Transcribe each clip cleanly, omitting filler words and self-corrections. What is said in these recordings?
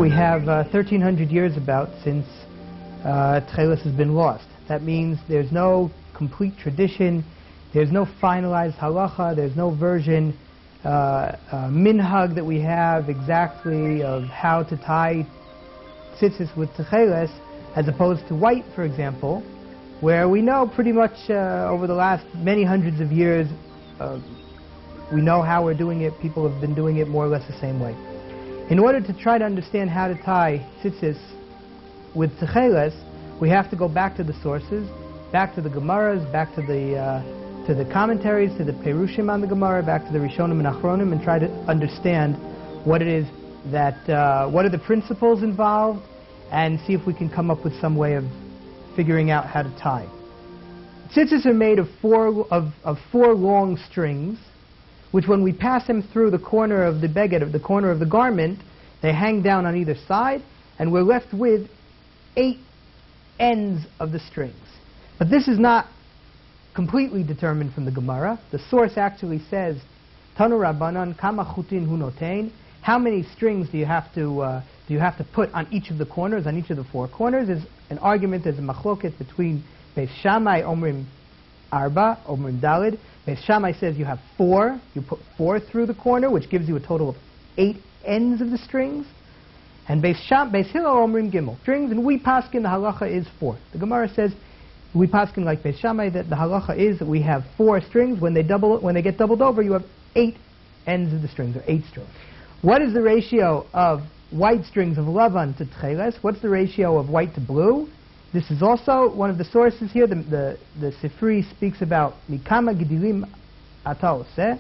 we have 1,300 years about since Trellis has been lost. That means there's no complete tradition, there's no finalized halacha, there's no version, minhag that we have exactly of how to tie tzitzt with Tekhelet, as opposed to white, for example, where we know pretty much over the last many hundreds of years, we know how we're doing it. People have been doing it more or less the same way. In order to try to understand how to tie tzitzt with Tekhelet, we have to go back to the sources, back to the Gemaras, back to the commentaries, to the Perushim on the Gemara, back to the Rishonim and Achronim, and try to understand what it is that, what are the principles involved, and see if we can come up with some way of figuring out how to tie. Tzitzit are made of four long strings, which when we pass them through the corner of the beged, of the corner of the garment, they hang down on either side, and we're left with 8 ends of the strings. But this is not completely determined from the Gemara. The source actually says, Tanu Rabbanan kama chutin hu notein. How many strings do you have to put on each of the corners, on each of the 4 corners? There's an argument, there's a machloket between Beis Shammai, Omrim Arba, Omrim Dalid. Beis Shammai says you have 4. You put 4 through the corner, which gives you a total of 8 ends of the strings. And Beis Hillel Omrim Gimel. Strings, and we paskin, the halacha is 4. The Gemara says, we paskin like Beis Shammai, that the halacha is that we have 4 strings. When they get doubled over, you have 8 ends of the strings, or 8 strings. What is the ratio of white strings of Lavan to Tcheles? What's the ratio of white to blue? This is also one of the sources here. The Sifri speaks about Mikama Gidilim Ata Oseh.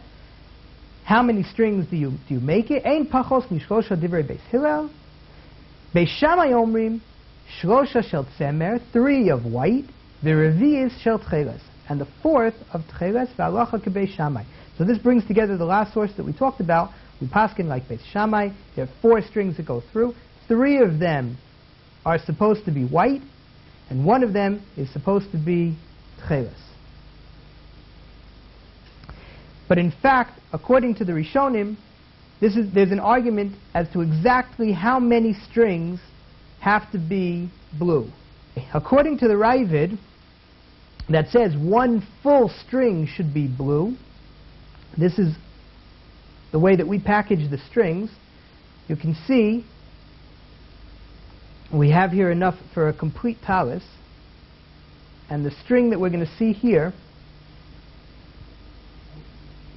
How many strings do you make it? Ein pachos mishlosha divrei Beis Hillel. Beis Shammai omrim shlosha shel tzemer, 3 of white, v'revi'is shel Tcheles, and the 4th of Tcheles v'alacha kebeis Shammai. So this brings together the last source that we talked about. We paskin like Beis Shammai. There are 4 strings that go through. 3 of them are supposed to be white, and 1 of them is supposed to be Tcheles. But in fact, according to the Rishonim, there's an argument as to exactly how many strings have to be blue. According to the Raivid, that says 1 full string should be blue. This is the way that we package the strings. You can see we have here enough for a complete talis, and the string that we're going to see here,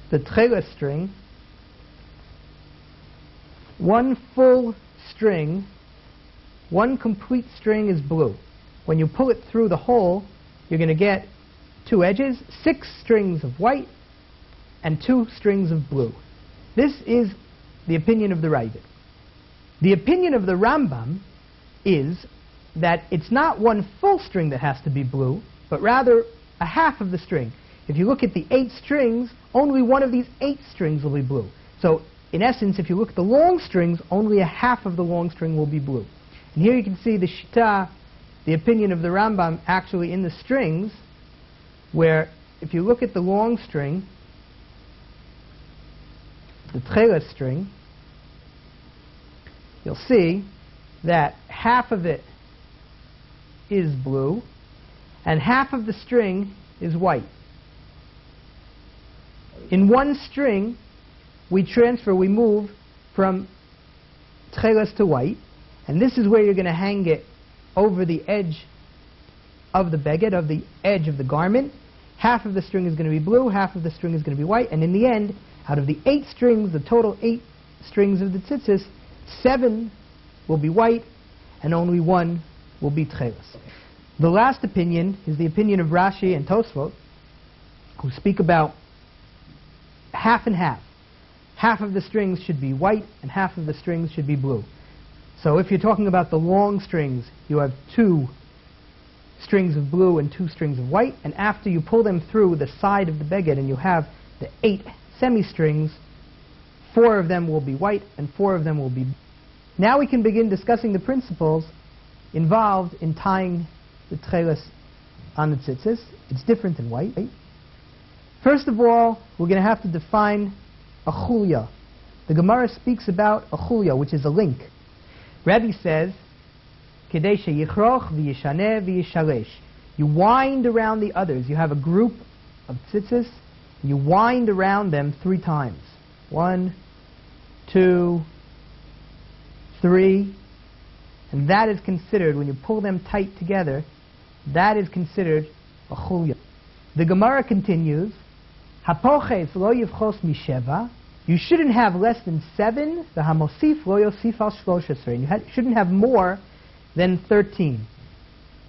the Trellis string, 1 full string, 1 complete string is blue. When you pull it through the hole, you're going to get 2 edges, 6 strings of white, and 2 strings of blue. This is the opinion of the Raivid. The opinion of the Rambam is that it's not 1 full string that has to be blue, but rather a half of the string. If you look at the 8 strings, only 1 of these 8 strings will be blue. So, in essence, if you look at the long strings, only a half of the long string will be blue. And here you can see the Shita, the opinion of the Rambam, actually in the strings, where if you look at the long string, the Tekhelet string, you'll see that half of it is blue, and half of the string is white. In 1 string, we move from Tekhelet to white, and this is where you're going to hang it over the edge of the beged, of the edge of the garment. Half of the string is going to be blue, half of the string is going to be white, and in the end, out of the 8 strings, the total 8 strings of the tzitzt, 7 will be white, and only 1 will be Tcheles. The last opinion is the opinion of Rashi and Tosfot, who speak about half and half. Half of the strings should be white, and half of the strings should be blue. So if you're talking about the long strings, you have 2 strings of blue and 2 strings of white, and after you pull them through the side of the beged and you have the 8 semi-strings, 4 of them will be white and 4 of them will be blue. Now we can begin discussing the principles involved in tying the Trellis on the tzitzt. It's different than white. First of all, we're going to have to define a hulya. The Gemara speaks about a hulya, which is a link. Rebbe says, Kedei sheyichroch v'yishaneh v'yishalesh. You wind around the others. You have a group of tzitzis. You wind around them 3 times. 1, 2, 3. And that is considered, when you pull them tight together, that is considered a hulya. The Gemara continues, Hapoches lo yivchos misheva. You shouldn't have less than 7. The hamosif lo yosif al shloshesrei. You shouldn't have more than 13.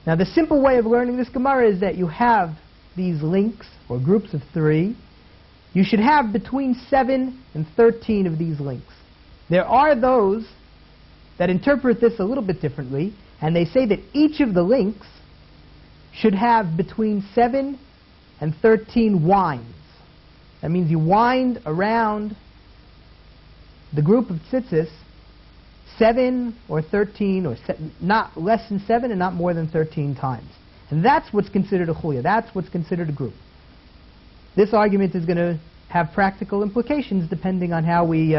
Now the simple way of learning this Gemara is that you have these links, or groups of 3. You should have between 7 and 13 of these links. There are those that interpret this a little bit differently, and they say that each of the links should have between 7 and 13 winds. That means you wind around the group of tzitzis 7 or 13, or not less than 7 and not more than 13 times. And that's what's considered a hulya. That's what's considered a group. This argument is going to have practical implications depending on how we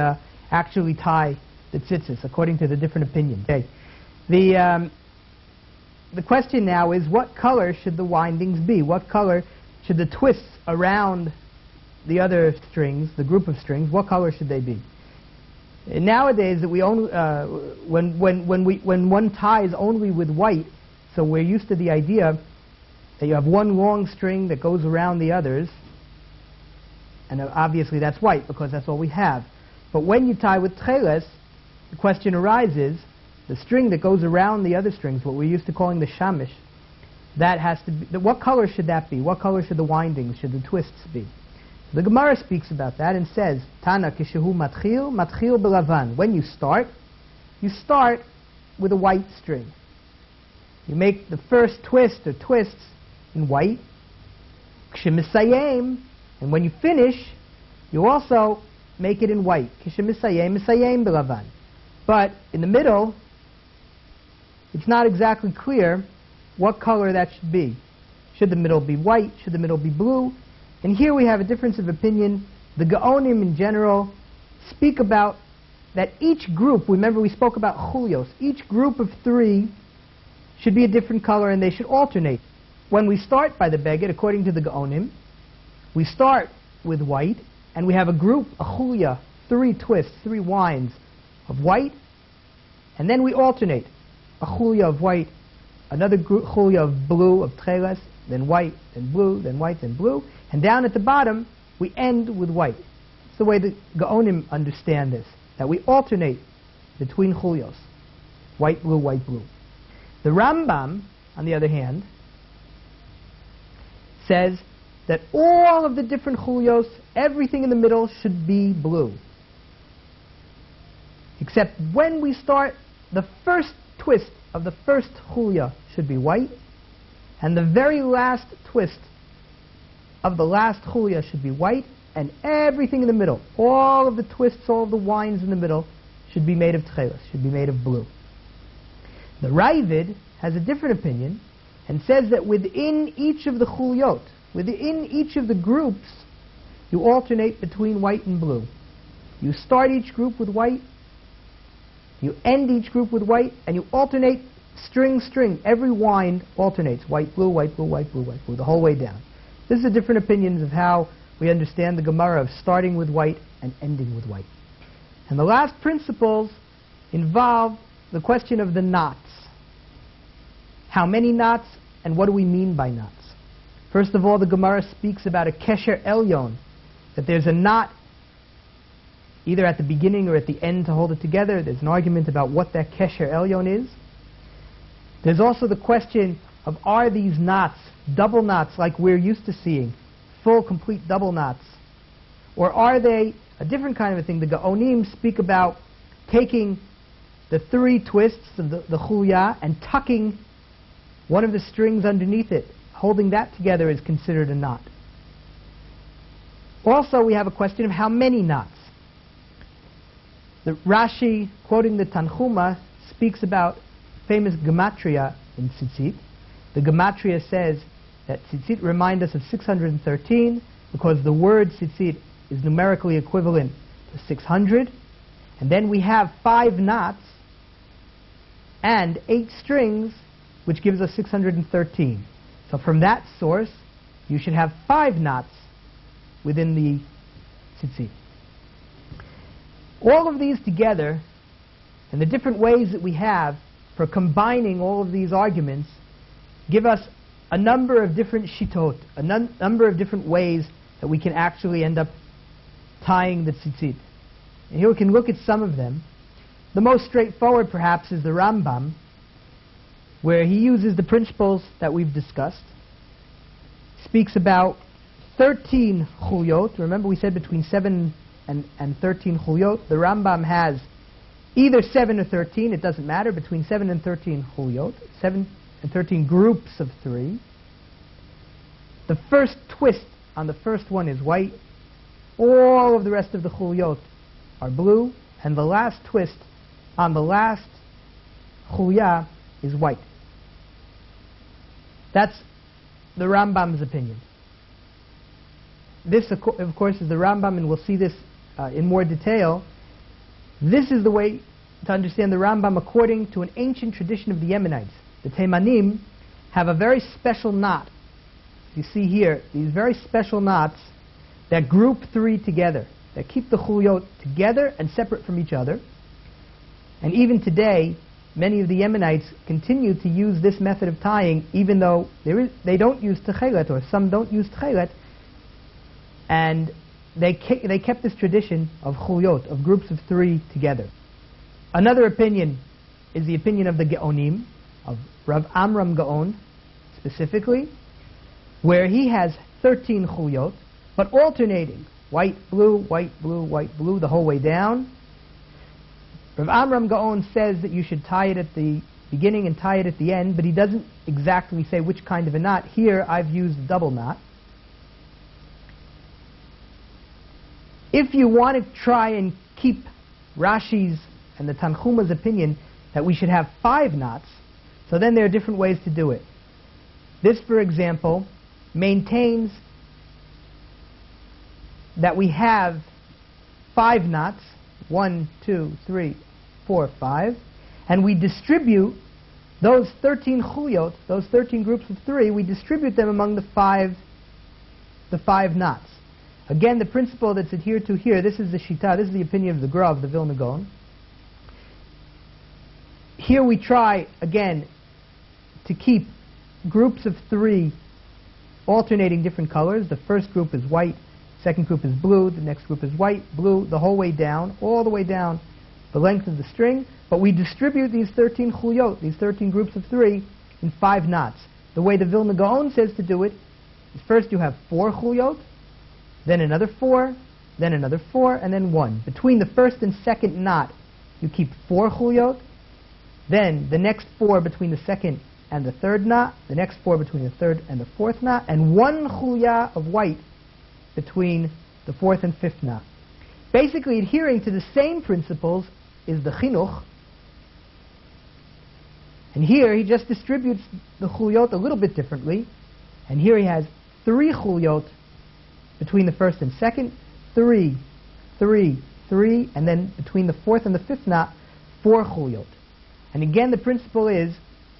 actually tie the tzitzis, according to the different opinions. Okay. The question now is, what color should the windings be? What color should the twists around the other strings, the group of strings, what color should they be? And nowadays, that we only, when one ties only with white, so we're used to the idea that you have one long string that goes around the others, and obviously that's white because that's all we have. But when you tie with Trellis, the question arises, the string that goes around the other strings, what we're used to calling the shamish, that has to be, what color should that be? What color should the windings, should the twists be? The Gemara speaks about that and says, Tana kishehu matchil belavan. When you start with a white string. You make the first twist or twists in white. Kshemisayim, and when you finish, you also make it in white. Kishemisayim belavan. But in the middle, it's not exactly clear what color that should be. Should the middle be white? Should the middle be blue? And here we have a difference of opinion. The Gaonim in general speak about that each group, remember we spoke about hulyos, each group of 3 should be a different color and they should alternate. When we start by the beged, according to the Gaonim, we start with white and we have a group, a hulya, 3 twists, 3 winds of white, and then we alternate. A hulya of white, another hulya of blue, of Trellis, then white, then blue, then white, then blue, and down at the bottom we end with white. It's the way the Gaonim understand this, that we alternate between hulyos, white, blue, white, blue. The Rambam, on the other hand, says that all of the different hulyos, everything in the middle should be blue. Except when we start, the first twist of the first hulya should be white, and the very last twist of the last hulya should be white, and everything in the middle, all of the twists, all of the winds in the middle, should be made of Trellis, should be made of blue. The Raivid has a different opinion and says that within each of the hulyot, within each of the groups, you alternate between white and blue. You start each group with white, you end each group with white, and you alternate string, string. Every wind alternates white, blue, white, blue, white, blue, white, blue, the whole way down. This is the different opinions of how we understand the Gemara of starting with white and ending with white. And the last principles involve the question of the knots. How many knots, and what do we mean by knots? First of all, the Gemara speaks about a kesher elyon, that there's a knot either at the beginning or at the end to hold it together. There's an argument about what that kesher elyon is. There's also the question of, are these knots double knots like we're used to seeing, full, complete double knots? Or are they a different kind of a thing? The Gaonim speak about taking the 3 twists of the hulya and tucking one of the strings underneath it. Holding that together is considered a knot. Also, we have a question of how many knots. The Rashi, quoting the Tanchuma, speaks about famous gematria in Tzitzit. The gematria says that Tzitzit reminds us of 613 because the word Tzitzit is numerically equivalent to 600. And then we have 5 knots and 8 strings, which gives us 613. So from that source, you should have 5 knots within the tzitzit. All of these together, and the different ways that we have for combining all of these arguments, give us a number of different shitot, a number of different ways that we can actually end up tying the tzitzit. And here we can look at some of them. The most straightforward, perhaps, is the Rambam, where he uses the principles that we've discussed. Speaks about 13 hulyot. Remember we said between 7 and 13 hulyot. The Rambam has either 7 or 13, it doesn't matter, between 7 and 13 hulyot, 7 and 13 groups of 3. The first twist on the first one is white. All of the rest of the hulyot are blue, and the last twist on the last hulya is white. That's the Rambam's opinion. This, of course, is the Rambam, and we'll see this in more detail. This is the way to understand the Rambam according to an ancient tradition of the Yemenites. The Teimanim have a very special knot. You see here, these very special knots that group 3 together, that keep the hulyot together and separate from each other. And even today, many of the Yemenites continue to use this method of tying, even though they don't use Tekhelet, or some don't use Tekhelet, and they kept this tradition of hulyot, of groups of 3 together. Another opinion is the opinion of the Gaonim, of Rambam and Gaon specifically, where he has 13 hulyot, but alternating, white, blue, white, blue, white, blue, the whole way down. Rambam and Gaon says that you should tie it at the beginning and tie it at the end, but he doesn't exactly say which kind of a knot. Here I've used a double knot. If you want to try and keep Rashi's and the Tanchuma's opinion that we should have 5 knots, so then there are different ways to do it. This, for example, maintains that we have 5 knots, 1, 2, 3, 4, 5, and we distribute those 13 hulyot, those 13 groups of 3, we distribute them among the five knots. Again, the principle that's adhered to here, this is the Shita, this is the opinion of the Gra of the Vilna Gaon. Here we try, again, to keep groups of 3 alternating different colors. The first group is white, second group is blue, the next group is white, blue, the whole way down, all the way down the length of the string. But we distribute these 13 hulyot, these 13 groups of 3, in 5 knots. The way the Vilna Gaon says to do it is first you have 4 hulyot, then another 4, then another 4, and then 1. Between the first and second knot, you keep 4 hulyot, then the next 4 between the second and the third knot, the next 4 between the third and the fourth knot, and 1 hulya of white between the fourth and fifth knot. Basically adhering to the same principles is the chinuch, and here he just distributes the hulyot a little bit differently, and here he has 3 hulyot between the first and second, 3, 3, 3, and then between the fourth and the fifth knot, 4 hulyot. And again the principle is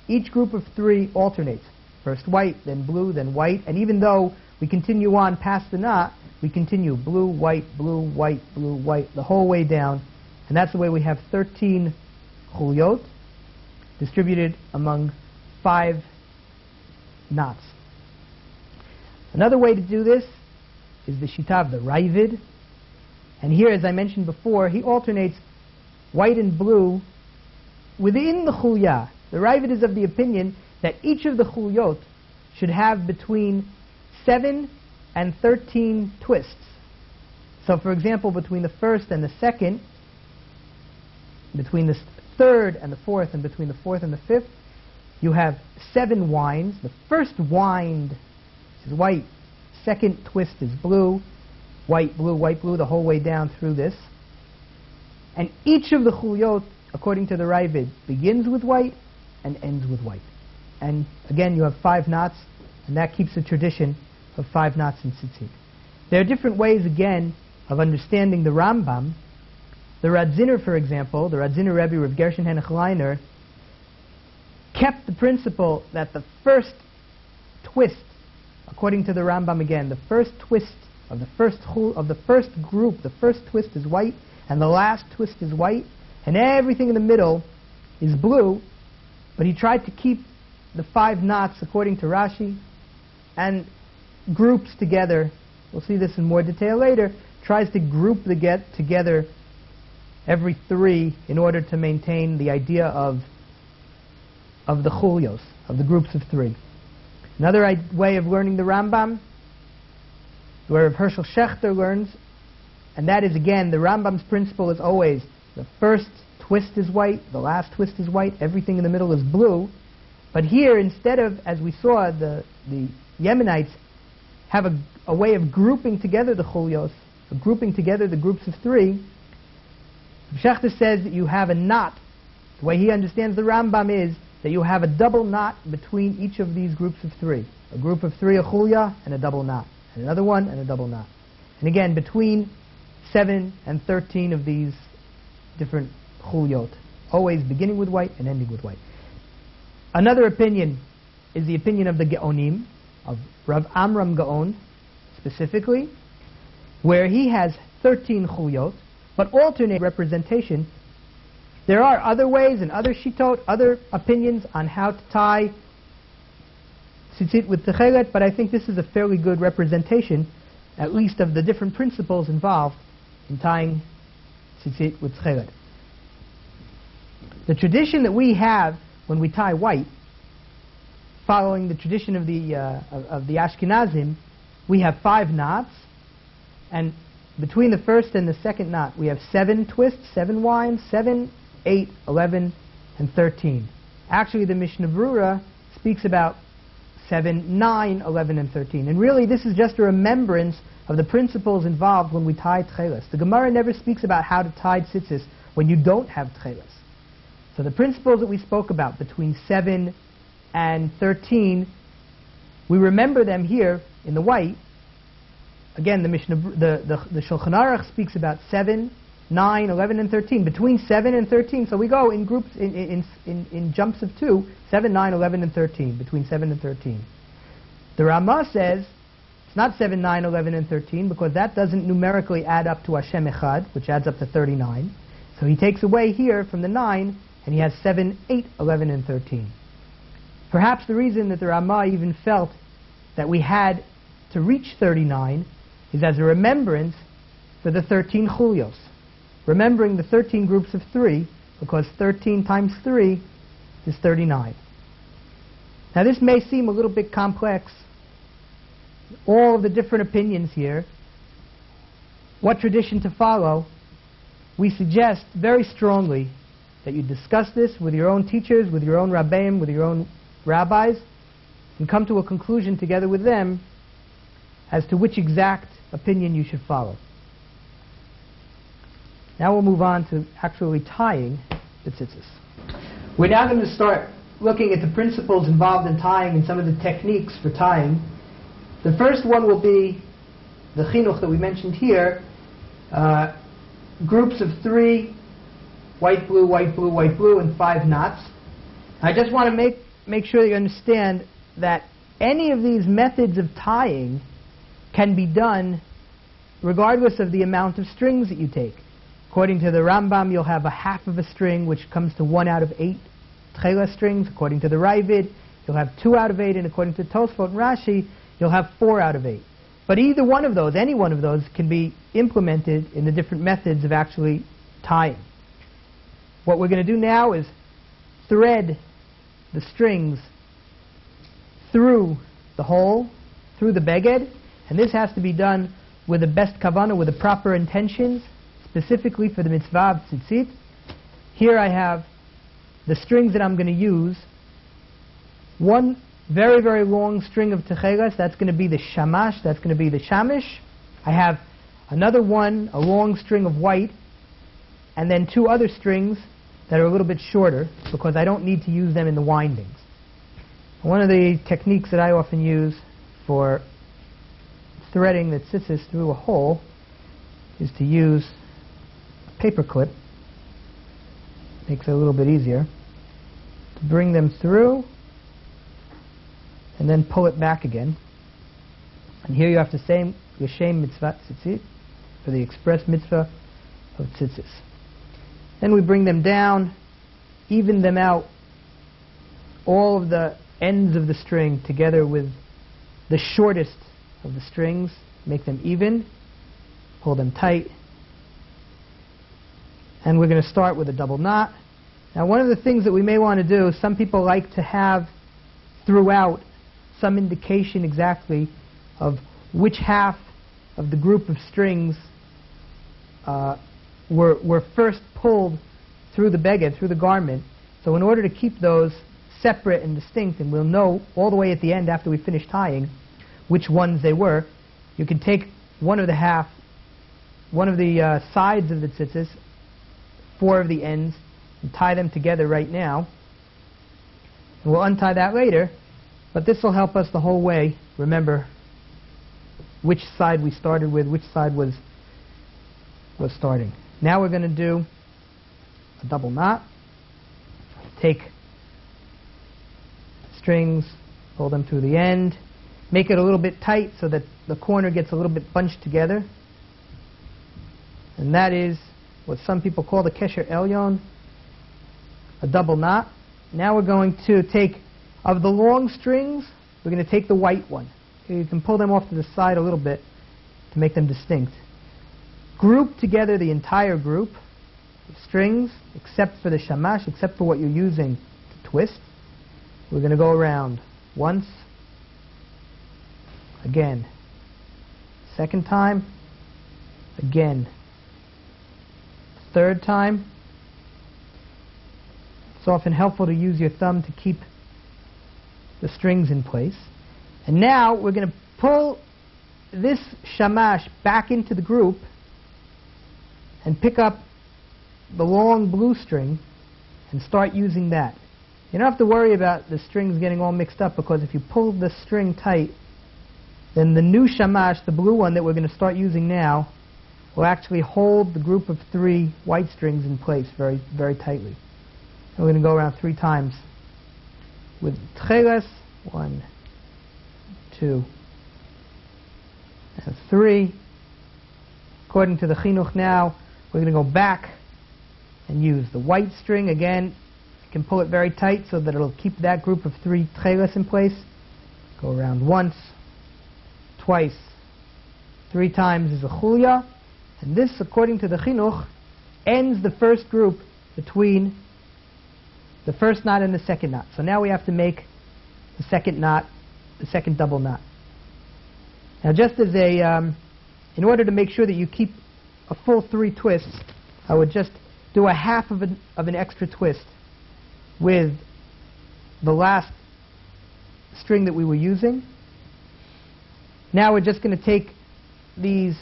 each group of 3 alternates. First white, then blue, then white, and even though we continue on past the knot, we continue blue, white, blue, white, blue, white, the whole way down, and that's the way we have 13 hulyot distributed among 5 knots. Another way to do this is the Shita of the Raivid, and here, as I mentioned before, he alternates white and blue within the hulya. The Raivid is of the opinion that each of the hulyot should have between 7 and 13 twists. So, for example, between the first and the second, between the third and the fourth, and between the fourth and the fifth, you have 7 winds. The first wind is white, second twist is blue, white, blue, the whole way down through this. And each of the hulyot, according to the Raivid, begins with white and ends with white. And again, you have 5 knots, and that keeps a tradition of 5 knots in tzitzit. There are different ways, again, of understanding the Rambam. The Radziner, for example, the Radziner Rebbe of Gershon Henech Leiner, kept the principle that the first twist, according to the Rambam again, the first twist of the first group, the first twist is white, and the last twist is white, and everything in the middle is blue, but he tried to keep the 5 knots, according to Rashi, and groups together. We'll see this in more detail later. Tries to group together every 3 in order to maintain the idea of the chulyos, of the groups of 3. Another way of learning the Rambam, where Herschel Schechter learns, and that is again, the Rambam's principle is always the first twist is white, the last twist is white, everything in the middle is blue. But here, instead of, as we saw, the Yemenites have a way of grouping together the chulyos, of grouping together the groups of 3, Schechter says that you have a knot. The way he understands the Rambam is that you have a double knot between each of these groups of 3. A group of 3, a hulya, and a double knot. And another one, and a double knot. And again, between 7 and 13 of these different chulyot, always beginning with white and ending with white. Another opinion is the opinion of the Gaonim, of Rav Amram Gaon specifically, where he has 13 chulyot, but alternate representation. There are other ways and other shitot, other opinions on how to tie tzitizt with Tekhelet, but I think this is a fairly good representation, at least of the different principles involved in tying tzitizt with Tekhelet. The tradition that we have when we tie white, following the tradition of the Ashkenazim, we have 5 knots, and between the first and the second knot we have 7 twists, 7 winds, 7, 8, 11, and 13. Actually, the Mishnah Brura speaks about 7, 9, 11, and 13. And really, this is just a remembrance of the principles involved when we tie Trellis. The Gemara never speaks about how to tie tzitizt when you don't have Trellis. So the principles that we spoke about between 7 and 13, we remember them here in the white. Again, the Shulchan Aruch speaks about 7, 9, 11, and 13. Between 7 and 13, so we go in groups, in jumps of 2, 7, 9, 11, and 13, between 7 and 13. The Ramah says it's not 7, 9, 11, and 13, because that doesn't numerically add up to Hashem Echad, which adds up to 39. So he takes away here from the 9, and he has 7, 8, 11, and 13. Perhaps the reason that the Ramah even felt that we had to reach 39 is as a remembrance for the 13 chulyos. Remembering the 13 groups of 3, because 13 times 3 is 39. Now this may seem a little bit complex, all of the different opinions here, what tradition to follow. We suggest very strongly that you discuss this with your own teachers, with your own rabbeim, with your own rabbis, and come to a conclusion together with them as to which exact opinion you should follow. Now we'll move on to actually tying the tzitzis. We're now going to start looking at the principles involved in tying and some of the techniques for tying. The first one will be the chinuch that we mentioned here, groups of 3, white, blue, white, blue, white, blue, and 5 knots. I just want to make sure that you understand that any of these methods of tying can be done regardless of the amount of strings that you take. According to the Rambam, you'll have a half of a string, which comes to 1 out of 8 Trellis strings. According to the Raivid, you'll have 2 out of 8, and according to Tosfot and Rashi, you'll have 4 out of 8. But either one of those, any one of those, can be implemented in the different methods of actually tying. What we're going to do now is thread the strings through the hole, through the beged, and this has to be done with the best kavanah, with the proper intentions, specifically for the mitzvah of tzitizt. Here I have the strings that I'm going to use. One very, very long string of Tekhelet, that's going to be the shamash, that's going to be the shamish. I have another one, a long string of white, and then 2 other strings that are a little bit shorter, because I don't need to use them in the windings. One of the techniques that I often use for threading the tzitizt through a hole is to use a paper clip. Makes it a little bit easier. to bring them through and then pull it back again. And here you have the same L'shem mitzvah tzitzi, for the express mitzvah of tzitzt. Then we bring them down, even them out, all of the ends of the string together with the shortest of the strings, make them even, pull them tight, and we're going to start with a double knot. Now, one of the things that we may want to do, some people like to have throughout some indication exactly of which half of the group of strings were first pulled through the beged, through the garment. So in order to keep those separate and distinct, and we'll know all the way at the end after we finish tying which ones they were, you can take one of the sides of the tzitzis, 4 of the ends, and tie them together right now. And we'll untie that later, but this will help us the whole way. Remember which side we started with, which side was starting. Now we're going to do a double knot. Take strings, pull them through the end, make it a little bit tight so that the corner gets a little bit bunched together. And that is what some people call the kesher elyon, a double knot. Now we're going to take, of the long strings, we're going to take the white one. Okay, you can pull them off to the side a little bit to make them distinct. Group together the entire group of strings, except for the shamash, except for what you're using to twist. We're going to go around once, again, second time, again, third time. It's often helpful to use your thumb to keep the strings in place. And now we're going to pull this shamash back into the group and pick up the long blue string and start using that. You don't have to worry about the strings getting all mixed up, because if you pull the string tight, then the new shamash, the blue one that we're going to start using now, will actually hold the group of 3 white strings in place very, very tightly. And we're going to go around 3 times with Trellis. 1, 2, and 3. According to the chinuch now, we're going to go back and use the white string again. You can pull it very tight so that it'll keep that group of 3 Trellis in place. Go around once, twice, 3 times is a hulya. And this, according to the chinuch, ends the first group between the first knot and the second knot. So now we have to make the second knot, the second double knot. Now, just as in order to make sure that you keep a full 3 twists, I would just do a half of an extra twist with the last string that we were using. Now we're just going to take these,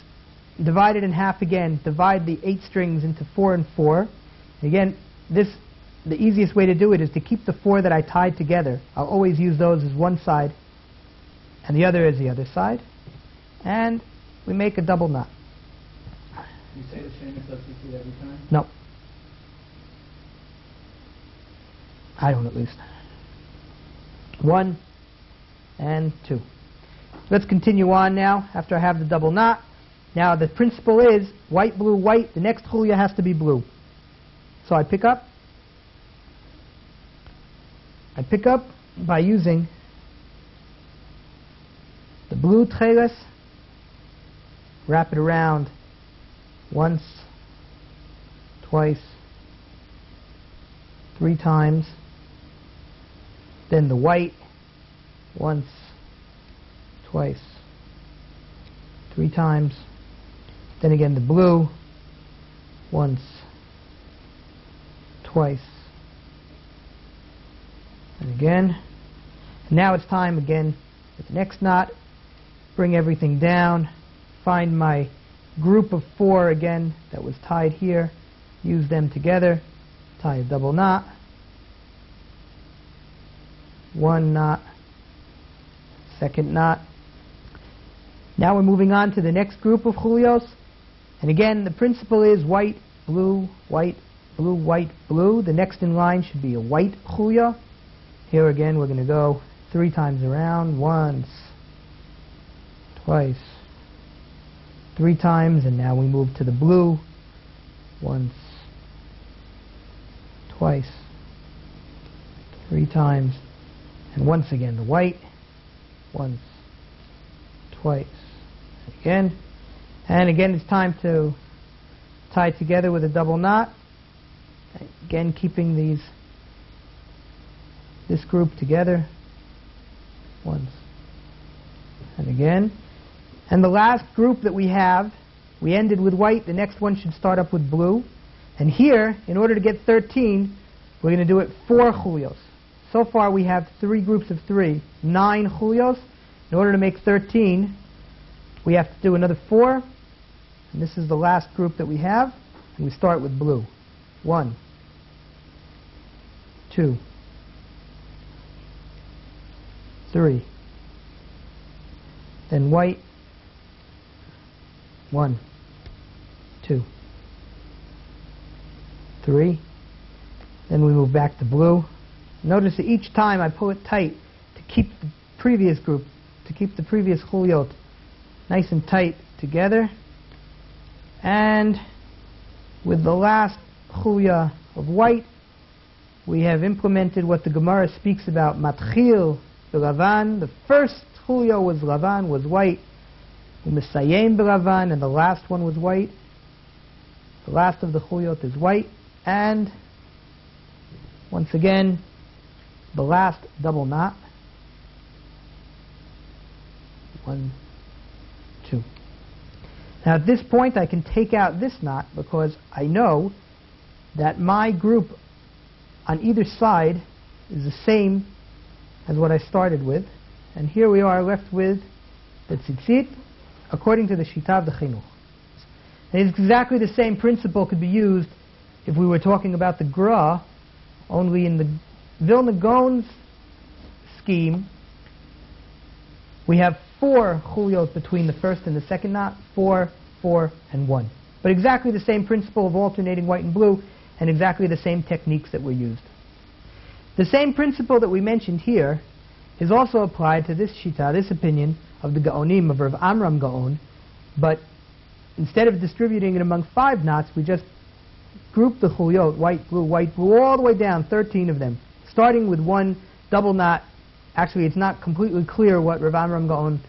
divide it in half again, divide the 8 strings into 4 and 4. Again, the easiest way to do it is to keep the 4 that I tied together. I'll always use those as one side and the other as the other side. And we make a double knot. You say the same substitute every time? No. I don't, at least. 1 and 2. Let's continue on now after I have the double knot. Now the principle is white, blue, white. The next hulya has to be blue. So I pick up by using the blue Trellis, wrap it around once, twice, 3 times, then the white, once, twice, 3 times, then again the blue, once, twice, and again. And now it's time again with the next knot. Bring everything down, find my group of 4 again that was tied here, use them together, tie a double knot, 1 knot, second knot. Now we're moving on to the next group of chulios, and again the principle is white, blue, blue, white, blue. The next in line should be a white hulya. Here again we're going to go 3 times around, once, twice, 3 times, and now we move to the blue, once, twice, 3 times, and once again the white, once, twice, again, and again it's time to tie together with a double knot, again keeping this group together, once, and again. And the last group that we have, we ended with white, the next one should start up with blue. And here, in order to get 13, we're going to do it 4 chulios. So far we have 3 groups of 3, 9 chulios. In order to make 13, we have to do another 4. And this is the last group that we have. And we start with blue. 1, 2, 3. Then white. 1, 2, 3. Then we move back to blue. Notice that each time I pull it tight to keep the previous group, to keep the previous chuliot nice and tight together. And with the last hulya of white, we have implemented what the Gemara speaks about, matchil b'lavan. The first hulya was lavan, was white. U'mesayem b'lavan, and the last one was white. The last of the chuliot is white. And once again, the last double knot. 1, 2. Now at this point I can take out this knot because I know that my group on either side is the same as what I started with. And here we are left with the tzitzit according to the Shita of the Chinuch. And it's exactly the same principle could be used if we were talking about the Gra, only in the Vilna Gaon's scheme we have 4 chuliot between the first and the second knot, 4, 4, and 1. But exactly the same principle of alternating white and blue, and exactly the same techniques that were used. The same principle that we mentioned here is also applied to this shita, this opinion of the Gaonim, of Rav Amram Gaon, but instead of distributing it among 5 knots, we just group the chuliot, white, blue, all the way down, 13 of them, starting with 1 double knot. Actually, it's not completely clear what Rav Amram Gaon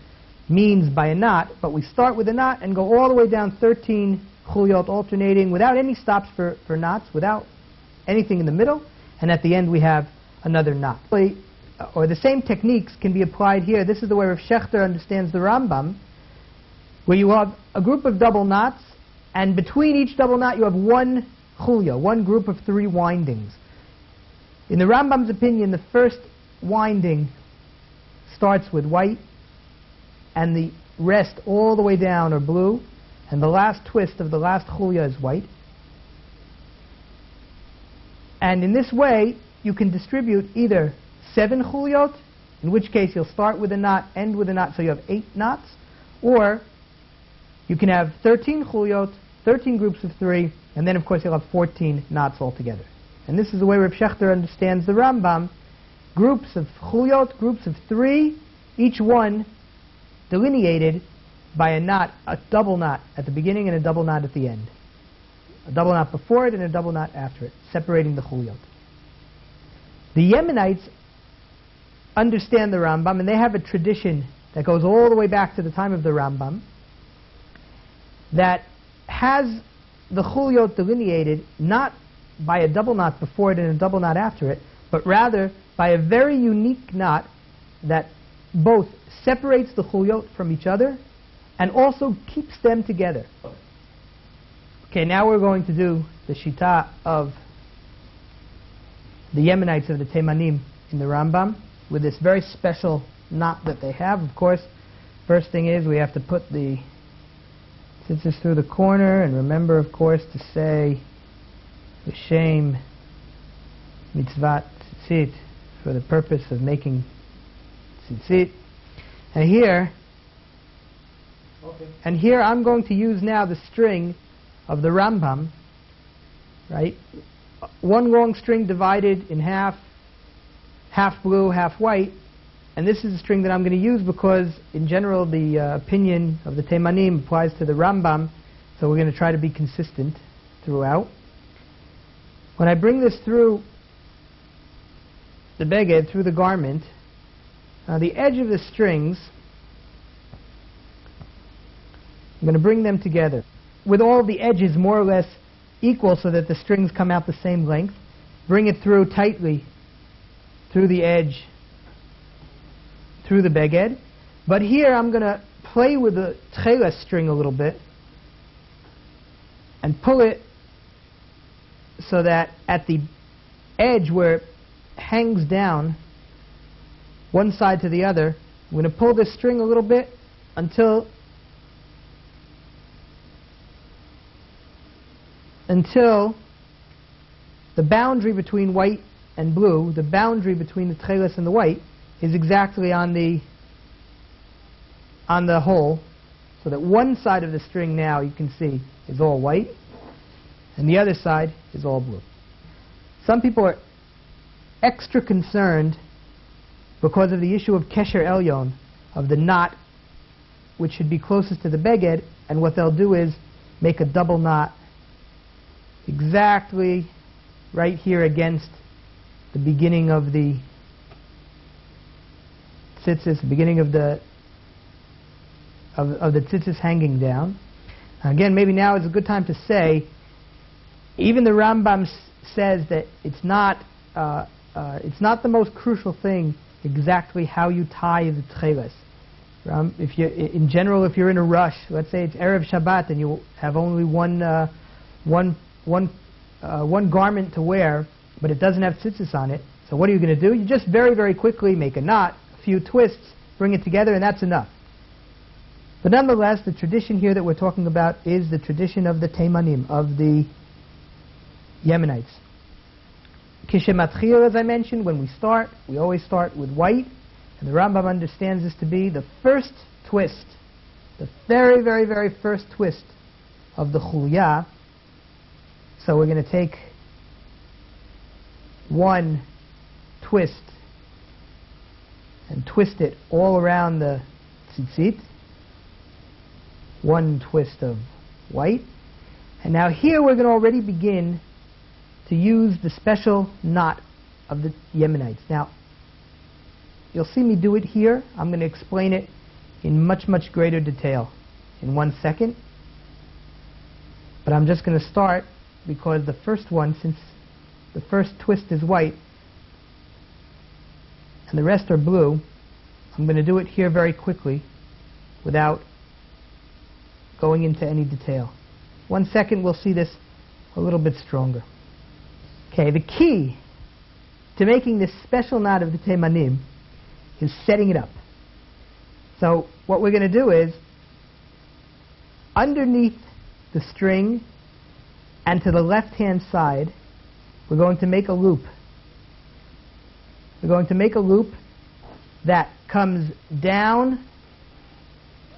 means by a knot, but we start with a knot and go all the way down 13 chuliot, alternating without any stops for knots, without anything in the middle, and at the end we have another knot. Or the same techniques can be applied here. This is the way Rav Shechter understands the Rambam, where you have a group of double knots, and between each double knot you have 1 hulya, 1 group of 3 windings. In the Rambam's opinion, the first winding starts with white, and the rest all the way down are blue, and the last twist of the last hulya is white. And in this way, you can distribute either 7 chuliot, in which case you'll start with a knot, end with a knot, so you have 8 knots, or you can have 13 chuliot, 13 groups of 3, and then of course you'll have 14 knots altogether. And this is the way Rav Shechter understands the Rambam. Groups of chuliot, groups of 3, each one delineated by a knot, a double knot at the beginning and a double knot at the end. A double knot before it and a double knot after it, separating the chuliot. The Yemenites understand the Rambam, and they have a tradition that goes all the way back to the time of the Rambam that has the chuliot delineated not by a double knot before it and a double knot after it, but rather by a very unique knot that both separates the chuliot from each other and also keeps them together. Okay, now we're going to do the shita of the Yemenites of the Teimanim in the Rambam with this very special knot that they have. Of course, first thing is we have to put the tzitizt through the corner, and remember, of course, to say L'shem mitzvat tzitzit, for the purpose of making tzitizt. And here I'm going to use now the string of the Rambam, right? one long string divided in half, half blue, half white, and this is a string that I'm going to use because in general the opinion of the Teimanim applies to the Rambam, so we're going to try to be consistent throughout. When I bring this through the beged, through the garment, the edge of the strings, I'm going to bring them together with all the edges more or less equal so that the strings come out the same length. Bring it through tightly through the edge, through the beged. But here I'm going to play with the Trellis string a little bit and pull it so that at the edge where it hangs down one side to the other, I'm going to pull this string a little bit until the boundary between white and blue, the boundary between the Trellis and the white, is exactly on the hole, so that one side of the string now you can see is all white and the other side is all blue. Some people are extra concerned because of the issue of Kesher Elyon, of the knot which should be closest to the beged, and what they'll do is make a double knot exactly right here against the beginning of the tzitizt, the beginning of the tzitizt hanging down. Again, maybe now is a good time to say, even the Rambam says that it's not the most crucial thing exactly how you tie the Trellis. If you, in general, if you're in a rush, let's say it's Erev Shabbat and you have only one garment to wear, but it doesn't have tzitzis on it, so what are you going to do? You just very, very quickly make a knot, a few twists, bring it together, and that's enough. But nonetheless, the tradition here that we're talking about is the tradition of the Teimanim, of the Yemenites. Kishematchil, as I mentioned, when we start, we always start with white, and the Rambam understands this to be the first twist, the very, very, very first twist of the hulya. So we're going to take one twist and twist it all around the Tzitzit, one twist of white, and now here we're going to already begin to use the special knot of the Yemenites. Now, you'll see me do it here. I'm going to explain it in much, much greater detail in 1 second. But I'm just going to start because the first one, since the first twist is white and the rest are blue, I'm going to do it here very quickly without going into any detail. 1 second, we'll see this a little bit stronger. Okay, the key to making this special knot of the Teimanim is setting it up. So what we're going to do is, underneath the string and to the left-hand side, we're going to make a loop. We're going to make a loop that comes down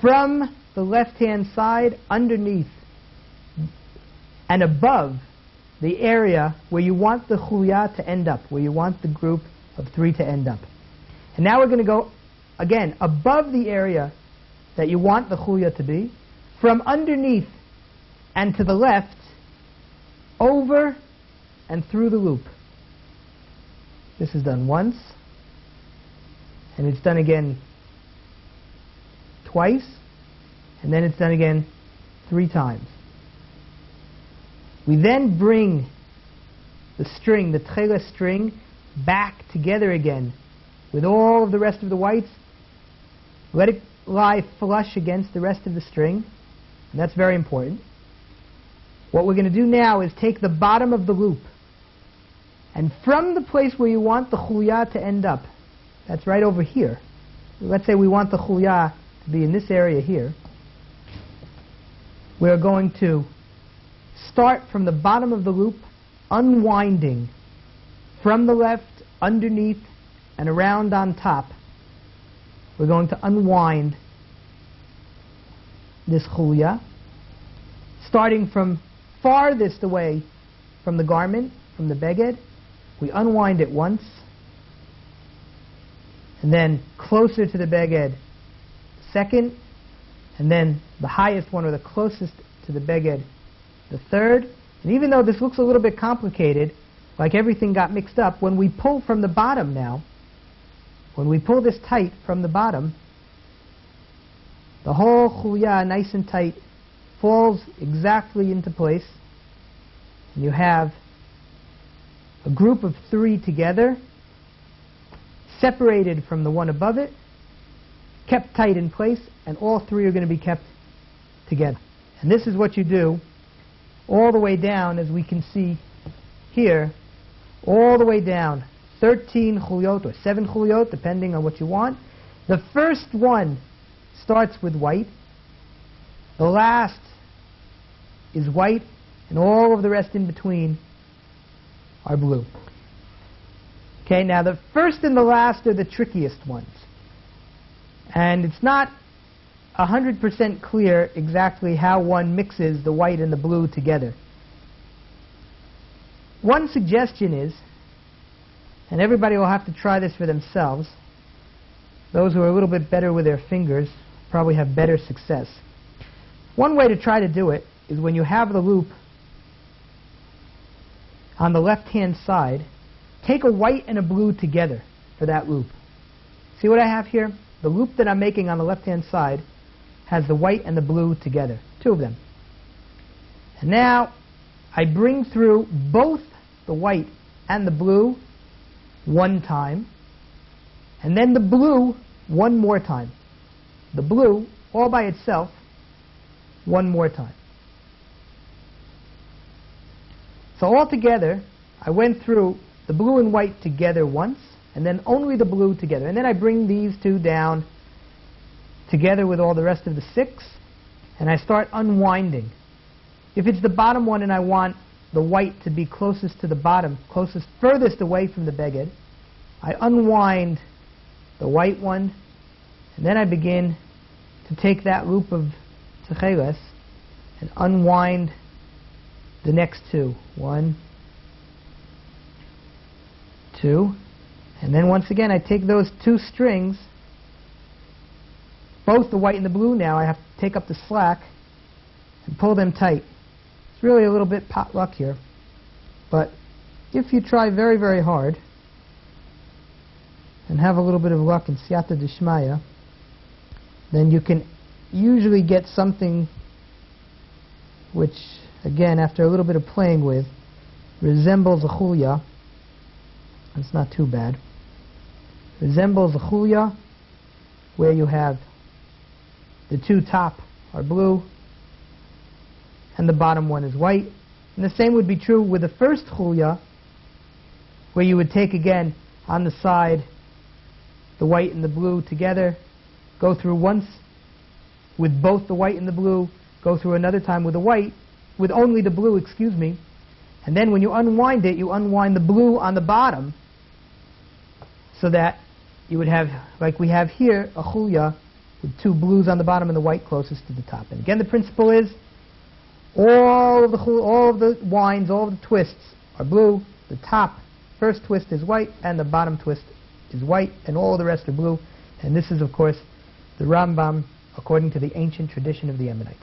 from the left-hand side underneath and above the area where you want the hulya to end up, where you want the group of 3 to end up. And now we're going to go, again, above the area that you want the hulya to be, from underneath and to the left, over and through the loop. This is done once, and it's done again twice, and then it's done again 3 times. We then bring the string, the Trellis string, back together again with all of the rest of the whites. Let it lie flush against the rest of the string, and that's very important. What we're going to do now is take the bottom of the loop, and from the place where you want the hulya to end up, that's right over here. Let's say we want the hulya to be in this area here. We're going to start from the bottom of the loop, unwinding from the left, underneath, and around on top. We're going to unwind this hulya, starting from farthest away from the garment, from the beged, we unwind it once, and then closer to the beged, second, and then the highest one or the closest to the beged, the third. And even though this looks a little bit complicated, like everything got mixed up, when we pull from the bottom now, when we pull this tight from the bottom, the whole hulya, nice and tight, falls exactly into place. And you have a group of three together, separated from the one above it, kept tight in place, and all three are going to be kept together. And this is what you do all the way down, as we can see here, all the way down, 13 chulyot or 7 chulyot, depending on what you want. The first one starts with white, the last is white, and all of the rest in between are blue. Okay, now the first and the last are the trickiest ones. And it's not 100% clear exactly how one mixes the white and the blue together. One suggestion is, and everybody will have to try this for themselves, those who are a little bit better with their fingers probably have better success. One way to try to do it is when you have the loop on the left-hand side, take a white and a blue together for that loop. See what I have here? The loop that I'm making on the left-hand side has the white and the blue together, two of them. And now I bring through both the white and the blue one time, and then the blue one more time. The blue all by itself one more time. So altogether, I went through the blue and white together once, and then only the blue together. And then I bring these two down together with all the rest of the 6, and I start unwinding. If it's the bottom one and I want the white to be closest to the bottom, furthest away from the beged, I unwind the white one, and then I begin to take that loop of Tekhelet and unwind the next two. 1, 2, and then once again I take those two strings, both the white and the blue now, I have to take up the slack and pull them tight. It's really a little bit potluck here, but if you try very, very hard and have a little bit of luck and siyata d'shmaya, then you can usually get something which, again, after a little bit of playing with, resembles a hulya. It's not too bad. Resembles a hulya, where you have the two top are blue and the bottom one is white. And the same would be true with the first hulya, where you would take again on the side the white and the blue together, go through once with both the white and the blue, go through another time with the white, with only the blue, and then when you unwind it, you unwind the blue on the bottom, so that you would have, like we have here, a hulya with two blues on the bottom and the white closest to the top. And again, the principle is all of the winds, all of the twists are blue. The top first twist is white, and the bottom twist is white, and all the rest are blue. And this is, of course, the Rambam according to the ancient tradition of the Yemenites.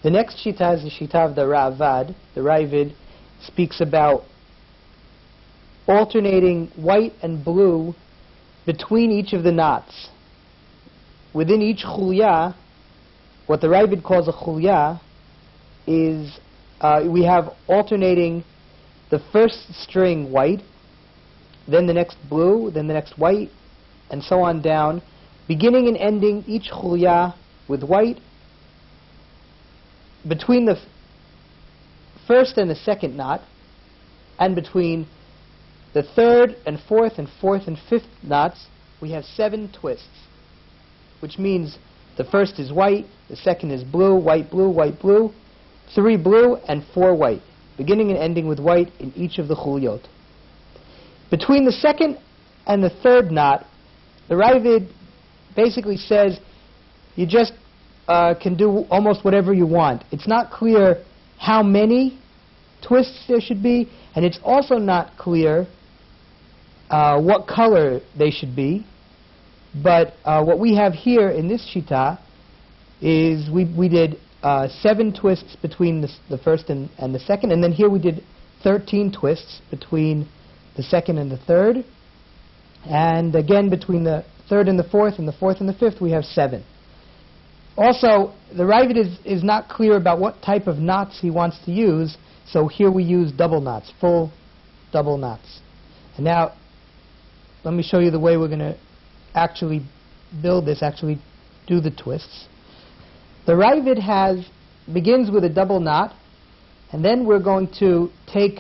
The next shita is the shita of the Ravad. The Raivid speaks about alternating white and blue between each of the knots. Within each hulya, what the Raivid calls a hulya is we have alternating the first string white, then the next blue, then the next white, and so on down, beginning and ending each hulya with white. Between the first and the second knot, and between the third and fourth and fifth knots, we have 7 twists, which means the first is white, the second is blue, white, blue, 3 blue, and 4 white, beginning and ending with white in each of the chulyot. Between the second and the third knot, the Raivid basically says you just can do almost whatever you want. It's not clear how many twists there should be, and it's also not clear what color they should be. But what we have here in this shita is we did 7 twists between the first and the second, and then here we did 13 twists between the second and the third, and again between the third and the fourth and the fifth we have 7. Also, the Raivid is not clear about what type of knots he wants to use, so here we use double knots, full double knots. And now let me show you the way we're going to actually build this, actually do the twists. The Raivid begins with a double knot, and then we're going to take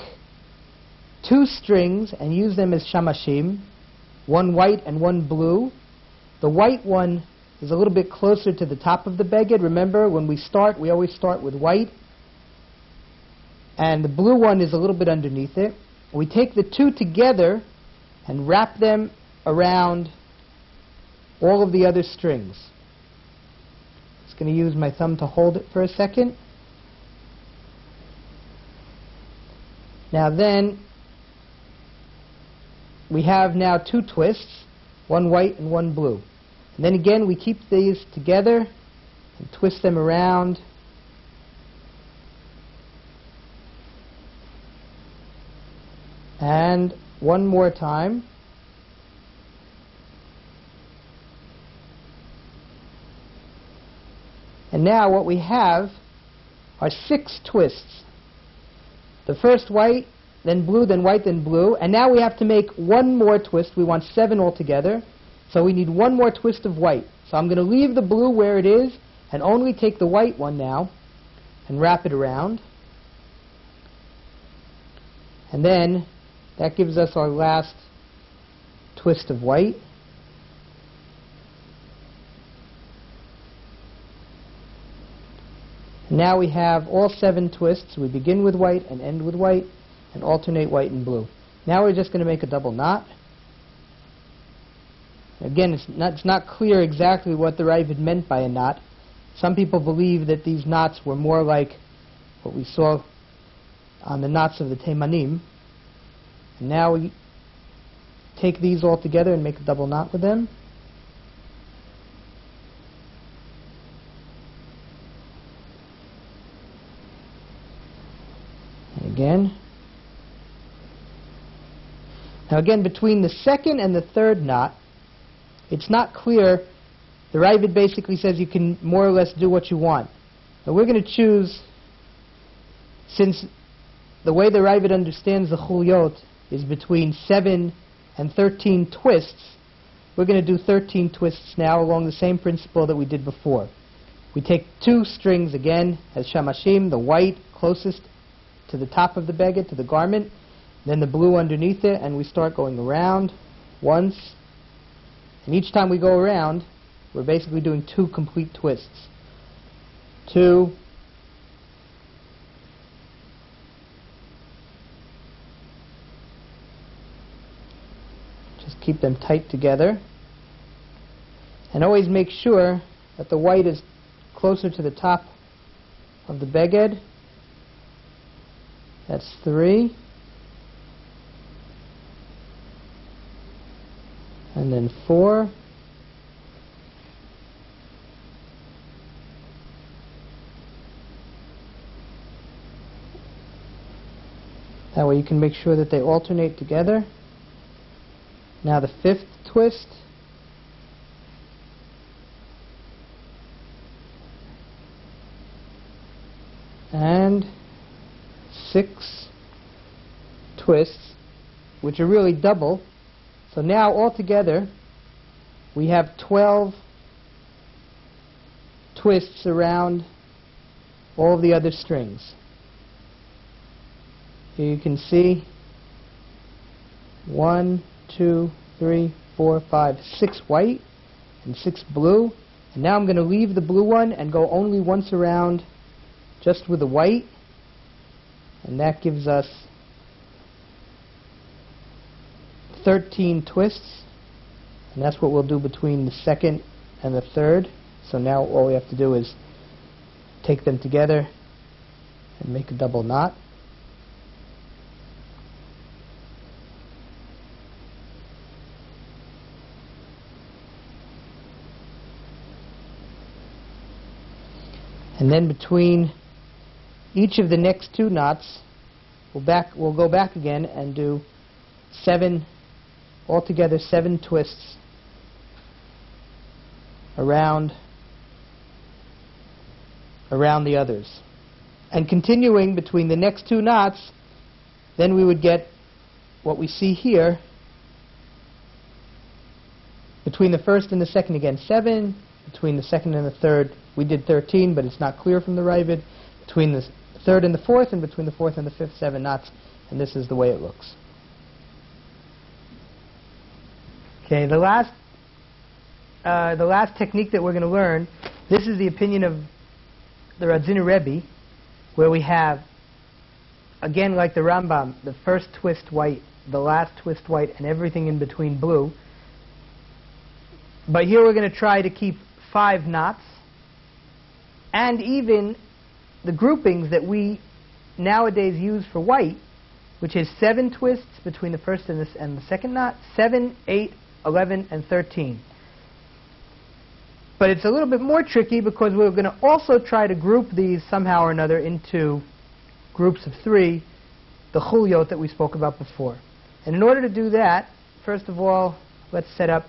2 strings and use them as shamashim, one white and one blue. The white one is a little bit closer to the top of the beged. Remember, when we start, we always start with white, and the blue one is a little bit underneath it. We take the 2 together and wrap them around all of the other strings. Just going to use my thumb to hold it for a second. Now then, we have now 2 twists, one white and one blue. And then again, we keep these together and twist them around. And one more time. And now what we have are 6 twists. The first white, then blue, then white, then blue. And now we have to make one more twist. We want 7 altogether. So we need one more twist of white. So I'm going to leave the blue where it is and only take the white one now and wrap it around. And then that gives us our last twist of white. Now we have all 7 twists. We begin with white and end with white and alternate white and blue. Now we're just going to make a double knot. Again, it's not clear exactly what the Raivid meant by a knot. Some people believe that these knots were more like what we saw on the knots of the Teimanim. And now we take these all together and make a double knot with them. Again. Now again, between the second and the third knot, it's not clear. The Raivid basically says you can more or less do what you want. But we're going to choose, since the way the Raivid understands the hulyot is between 7 and 13 twists, we're going to do 13 twists now along the same principle that we did before. We take 2 strings again as shamashim, the white closest to the top of the beged, to the garment, then the blue underneath it, and we start going around once. And each time we go around, we're basically doing 2 complete twists. 2, just keep them tight together, and always make sure that the white is closer to the top of the beged. That's 3. And then 4. That way you can make sure that they alternate together. Now the 5th twist. And 6 twists, which are really double. So now altogether we have 12 twists around all of the other strings. Here you can see 1, 2, 3, 4, 5, 6 white and 6 blue. And now I'm going to leave the blue one and go only once around just with the white. And that gives us 13 twists, and that's what we'll do between the second and the third. So now all we have to do is take them together and make a double knot. And then between each of the next two knots, we'll go back again and do altogether 7 twists around the others. And continuing between the next two knots, then we would get what we see here. Between the first and the second again, 7. Between the second and the third, we did 13, but it's not clear from the Raivid. Between the third and the fourth, and between the fourth and the fifth, 7 knots. And this is the way it looks. Okay, the last technique that we're going to learn, this is the opinion of the Radziner Rebbe, where we have, again like the Rambam, the first twist white, the last twist white, and everything in between blue. But here we're going to try to keep 5 knots, and even the groupings that we nowadays use for white, which is 7 twists between the first and the second knot, 7, 8, 11, and 13. But it's a little bit more tricky because we're going to also try to group these somehow or another into groups of 3, the hulyot that we spoke about before. And in order to do that, first of all, let's set up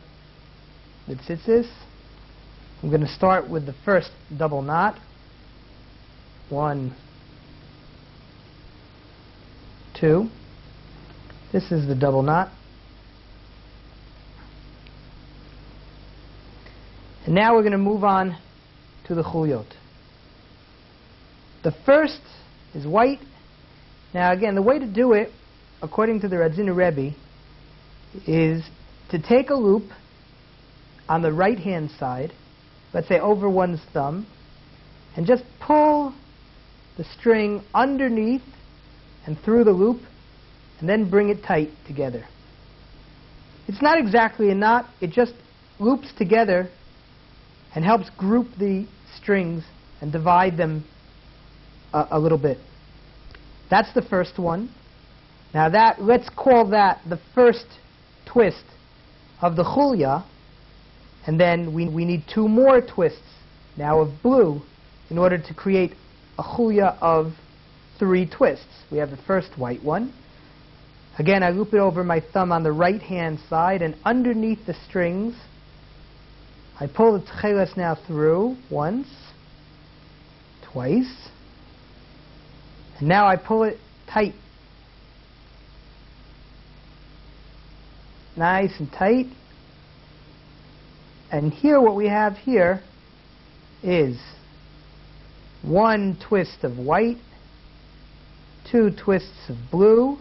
the tzitizt. I'm going to start with the first double knot. 1, 2. This is the double knot. And now we're going to move on to the hulyot. The first is white. Now again, the way to do it, according to the Radziner Rebbe, is to take a loop on the right-hand side, let's say over one's thumb, and just pull the string underneath and through the loop, and then bring it tight together. It's not exactly a knot, it just loops together and helps group the strings and divide them a little bit. That's the first one. Now let's call that the first twist of the hulya, and then we need 2 more twists now of blue in order to create a hulya of 3 twists. We have the first white one. Again, I loop it over my thumb on the right-hand side, and underneath the strings, I pull the Tekhelet now through once, twice, and now I pull it tight. Nice and tight. And here what we have here is 1 twist of white, 2 twists of blue,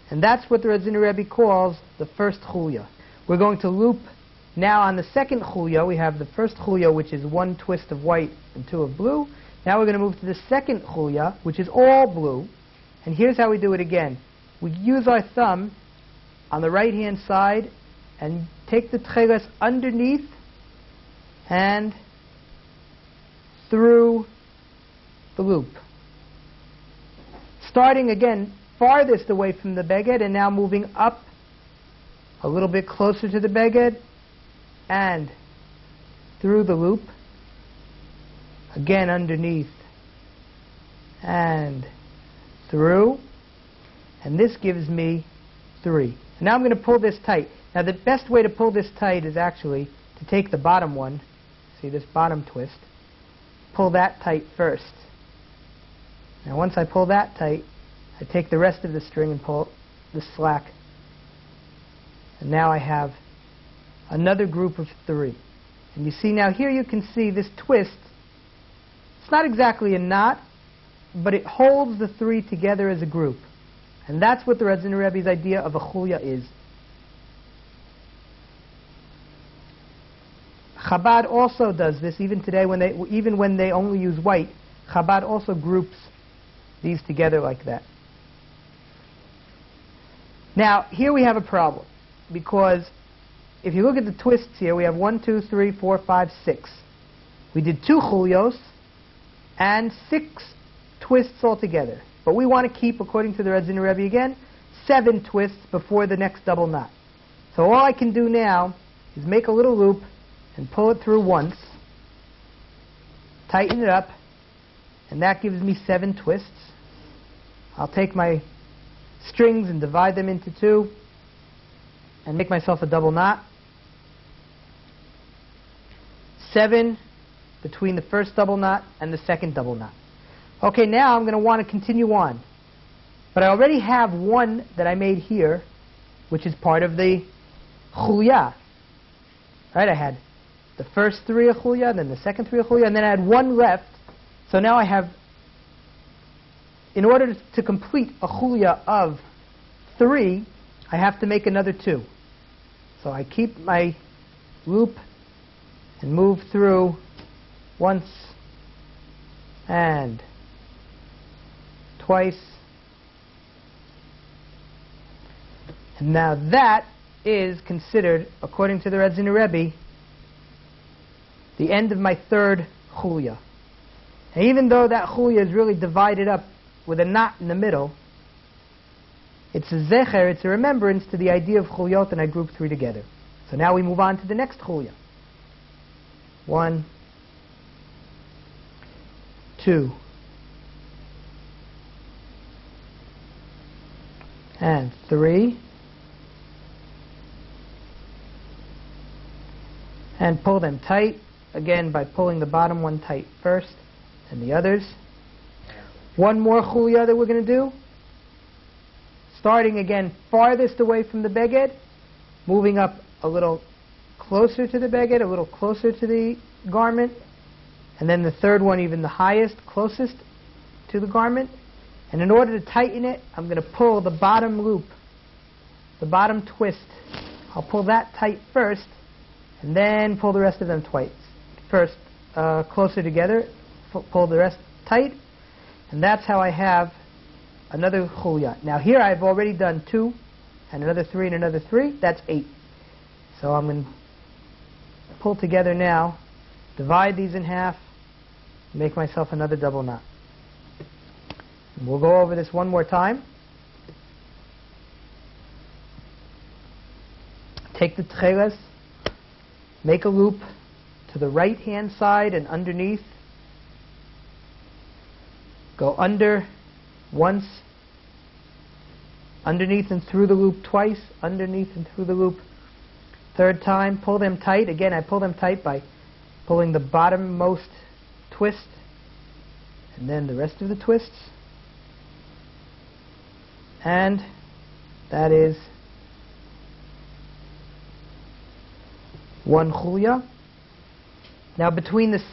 and that's what the Radziner Rebbe calls the first hulya. We're going to loop now on the second hulya. We have the first hulya, which is 1 twist of white and 2 of blue. Now we're going to move to the second hulya, which is all blue. And here's how we do it again. We use our thumb on the right-hand side and take the Trellis underneath and through the loop. Starting again farthest away from the beged and now moving up a little bit closer to the beged and through the loop. Again underneath and through. And this gives me 3. And now I'm going to pull this tight. Now the best way to pull this tight is actually to take the bottom one, see this bottom twist, pull that tight first. Now once I pull that tight, I take the rest of the string and pull the slack. And now I have another group of 3. And you see now here you can see this twist. It's not exactly a knot, but it holds the 3 together as a group. And that's what the Radziner Rebbe's idea of a hulya is. Chabad also does this, even today, even when they only use white. Chabad also groups these together like that. Now, here we have a problem, because if you look at the twists here, we have 1, 2, 3, 4, 5, 6. We did 2 hulyos and 6 twists altogether. But we want to keep, according to the Radziner Rebbe again, 7 twists before the next double knot. So all I can do now is make a little loop and pull it through once, tighten it up, and that gives me 7 twists. I'll take my strings and divide them into 2 and make myself a double knot. 7 between the first double knot and the second double knot. Okay, now I'm going to want to continue on. But I already have one that I made here, which is part of the hulya. Right, I had the first 3 of hulya, then the second 3 of hulya, and then I had one left. So now I have, in order to complete a hulya of 3, I have to make another 2. So I keep my loop and move through once and twice. And now that is considered, according to the Radziner Rebbe, the end of my 3rd hulya. And even though that hulya is really divided up with a knot in the middle, it's a zecher, it's a remembrance to the idea of chulyot, and I group 3 together. So now we move on to the next hulya. 1, 2, and 3, and pull them tight, again by pulling the bottom one tight first and the others. One more hulya that we're going to do, starting again farthest away from the beged, moving up a little closer to the beged, a little closer to the garment, and then the 3rd one even the highest, closest to the garment. And in order to tighten it, I'm going to pull the bottom loop, the bottom twist. I'll pull that tight first, and then pull the rest of them twice. First, closer together, pull the rest tight, and that's how I have another hulya. Now here I've already done 2, and another 3, and another 3. That's 8. So I'm going to pull together now, divide these in half, make myself another double knot. And we'll go over this one more time. Take the Trellis, make a loop to the right hand side and underneath. Go under once, underneath and through the loop twice, underneath and through the loop 3rd time. Pull them tight. Again, I pull them tight by pulling the bottommost twist and then the rest of the twists. And that is 1 hulya. Now between the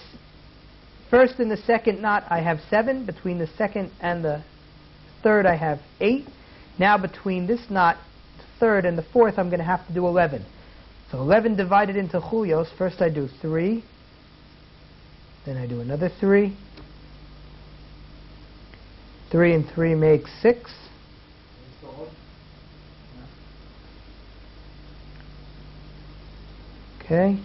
first and the second knot I have 7. Between the second and the 3rd I have 8. Now between this knot, the 3rd and the 4th, I'm going to have to do 11. So 11 divided into hulyos. First I do 3. Then I do another 3. 3 and 3 makes 6. Okay.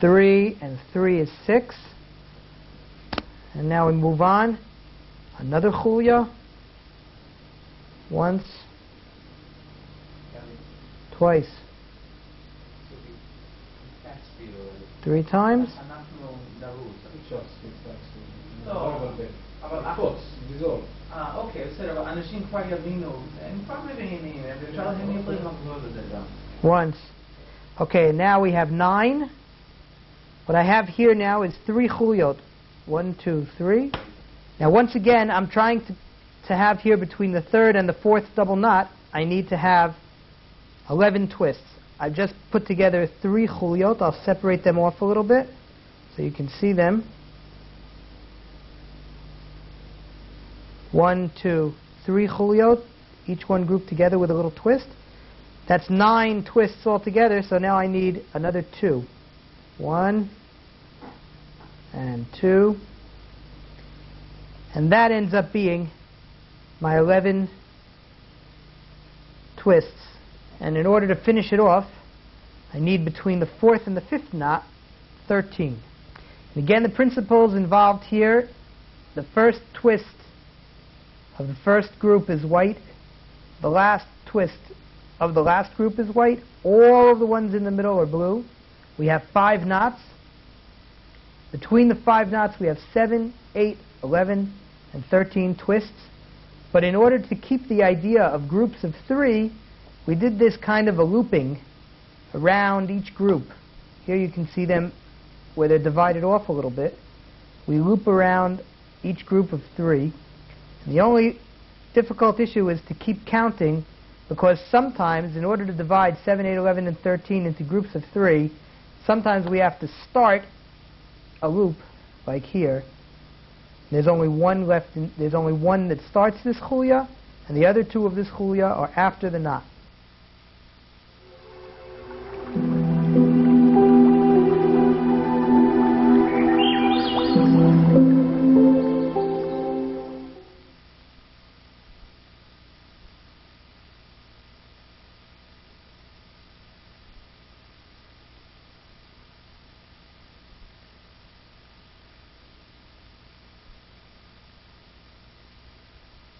3 and 3 is 6. And now we move on. Another hulya. Once. Twice. 3 times. Once. Okay, now we have 9. What I have here now is 3 chulyot. 1, 2, 3. Now once again, I'm trying to have here between the 3rd and the 4th double knot, I need to have 11 twists. I've just put together 3 chulyot. I'll separate them off a little bit so you can see them. 1, 2, 3 chulyot, each one grouped together with a little twist. That's 9 twists altogether, so now I need another 2. 1 and 2. And that ends up being my 11 twists. And in order to finish it off, I need between the 4th and the 5th knot, 13. And again, the principles involved here, the first twist of the first group is white, the last twist of the last group is white, all of the ones in the middle are blue. We have 5 knots. Between the 5 knots we have 7, 8, 11, and 13 twists. But in order to keep the idea of groups of 3, we did this kind of a looping around each group. Here you can see them where they're divided off a little bit. We loop around each group of 3. And the only difficult issue is to keep counting, because sometimes, in order to divide 7, 8, 11, and 13 into groups of 3, sometimes we have to start a loop, like here. There's only one left. There's only one that starts this hulya, and the other 2 of this hulya are after the knot.